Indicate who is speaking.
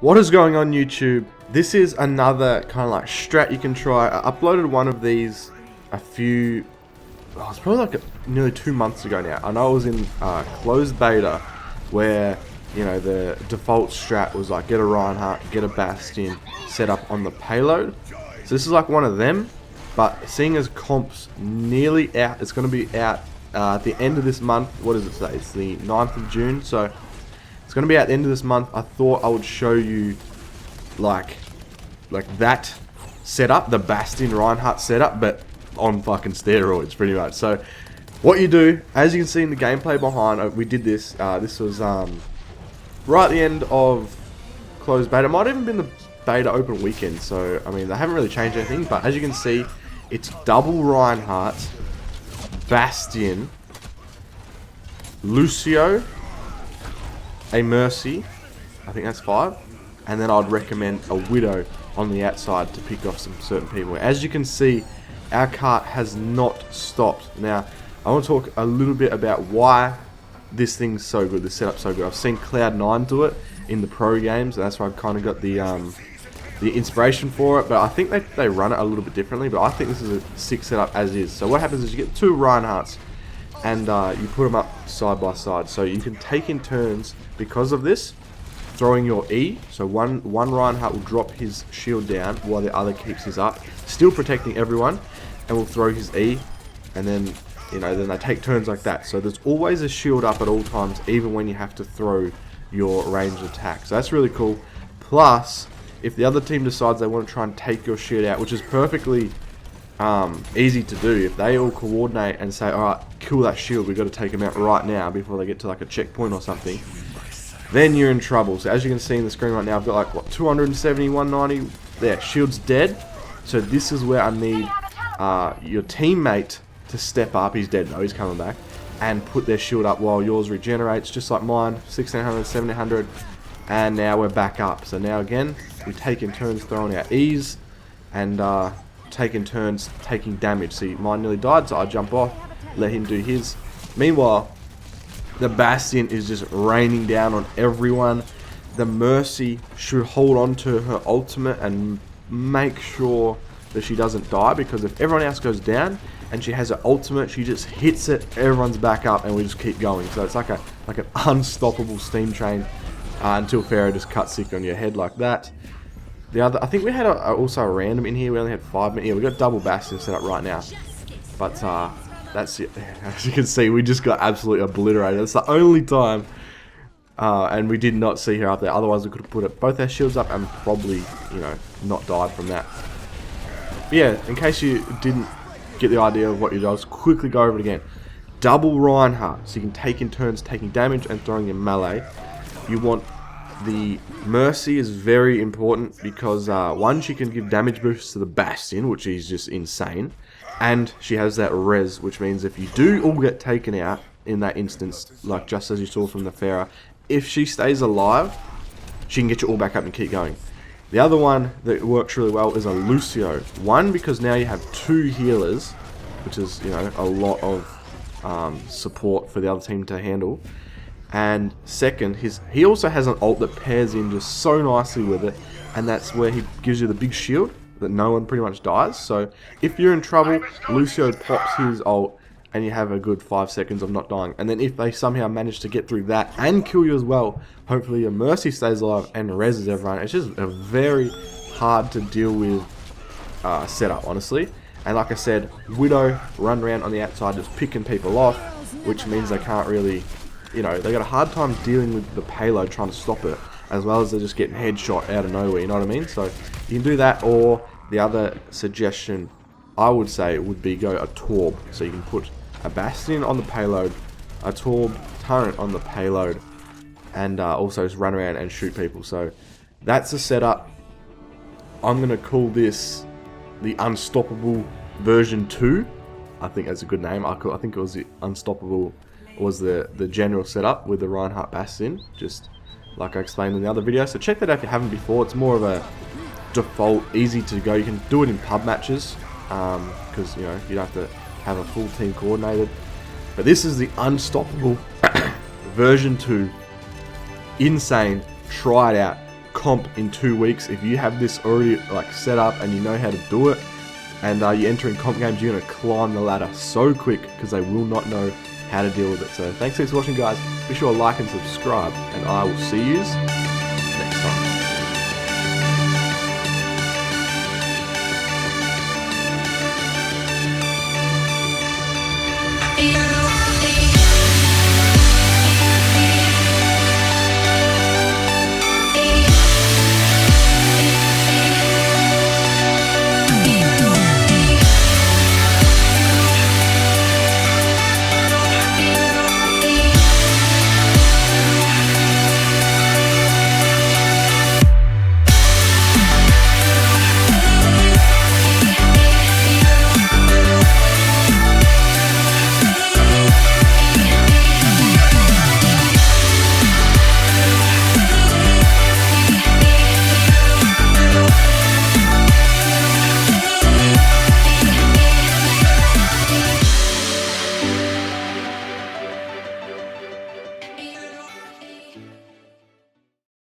Speaker 1: What is going on YouTube? This is another kind of like strat you can try. I uploaded one of these it's probably like nearly 2 months ago now. I know I was in closed beta where, you know, the default strat was like get a Reinhardt, get a Bastion set up on the payload. So this is like one of them, but seeing as comp's nearly out, it's going to be out at the end of this month. What does it say? It's the 9th of June, so it's going to be at the end of this month. I thought I would show you like that setup, the Bastion Reinhardt setup, but on fucking steroids pretty much. So what you do, as you can see in the gameplay behind, we did this. This was right at the end of closed beta. It might have even been the beta open weekend. So I mean, they haven't really changed anything, but as you can see, it's double Reinhardt, Bastion, Lucio, a Mercy, I think that's 5, and then I'd recommend a Widow on the outside to pick off some certain people. As you can see, our cart has not stopped. Now, I want to talk a little bit about why this thing's so good, this setup's so good. I've seen Cloud9 do it in the pro games, and that's why I've kind of got the inspiration for it, but I think they run it a little bit differently, but I think this is a sick setup as is. So what happens is you get 2 Reinhardts, and you put them up side by side, so you can take in turns because of this, throwing your E. So one Reinhardt will drop his shield down while the other keeps his up, still protecting everyone, and will throw his E, and then then they take turns like that. So there's always a shield up at all times, even when you have to throw your ranged attack. So that's really cool. Plus, if the other team decides they want to try and take your shield out, which is perfectly easy to do, if they all coordinate and say, alright, kill that shield, we've got to take him out right now before they get to like a checkpoint or something, then you're in trouble. So as you can see in the screen right now, I've got like, what, 270, 190, there, shield's dead. So this is where I need your teammate to step up. He's dead though, he's coming back, and put their shield up while yours regenerates, just like mine, 1600, 1700, and now we're back up. So now again, we take in turns throwing our E's, and taking turns taking damage. See, mine nearly died, so I jump off, let him do his. Meanwhile, the Bastion is just raining down on everyone. The Mercy should hold on to her ultimate and make sure that she doesn't die, because if everyone else goes down and she has her ultimate, she just hits it, everyone's back up, and we just keep going. So it's like an unstoppable steam train until Pharaoh just cuts sick on your head like that. The other, I think we had also a random in here. We only had 5 minutes. Yeah, we got double Bastion set up right now. But that's it. As you can see, we just got absolutely obliterated. That's the only time, and we did not see her up there. Otherwise, we could have put both our shields up and probably, not died from that. But yeah, in case you didn't get the idea of what you do, I'll just quickly go over it again. Double Reinhardt, so you can take in turns taking damage and throwing your melee. You want the Mercy is very important because one, she can give damage boosts to the Bastion, which is just insane, and she has that res, which means if you do all get taken out in that instance, like just as you saw from the Pharah, if she stays alive, she can get you all back up and keep going. The other one that works really well is a Lucio. One, because now you have 2 healers, which is a lot of support for the other team to handle. And second, he also has an ult that pairs in just so nicely with it, and that's where he gives you the big shield that no one pretty much dies. So if you're in trouble, Lucio pops his ult and you have a good 5 seconds of not dying. And then if they somehow manage to get through that and kill you as well, hopefully your Mercy stays alive and reses everyone. It's just a very hard to deal with setup, honestly. And like I said, Widow run around on the outside just picking people off, which means they can't really, they got a hard time dealing with the payload trying to stop it, as well as they're just getting headshot out of nowhere, you know what I mean? So you can do that, or the other suggestion I would say would be go a Torb. So you can put a Bastion on the payload, a Torb turret on the payload, and also just run around and shoot people. So that's the setup. I'm going to call this the Unstoppable version 2. I think that's a good name. I think it was the Unstoppable was the general setup with the Reinhardt Bastion, just like I explained in the other video. So check that out if you haven't before. It's more of a default, easy to go. You can do it in pub matches because you don't have to have a full team coordinated. But this is the Unstoppable version 2. Insane. Try it out. comp in 2 weeks. If you have this already like set up and you know how to do it, and you enter in comp games, you're going to climb the ladder so quick because they will not know how to deal with it. So thanks for watching, guys. Be sure to like and subscribe, and I will see yous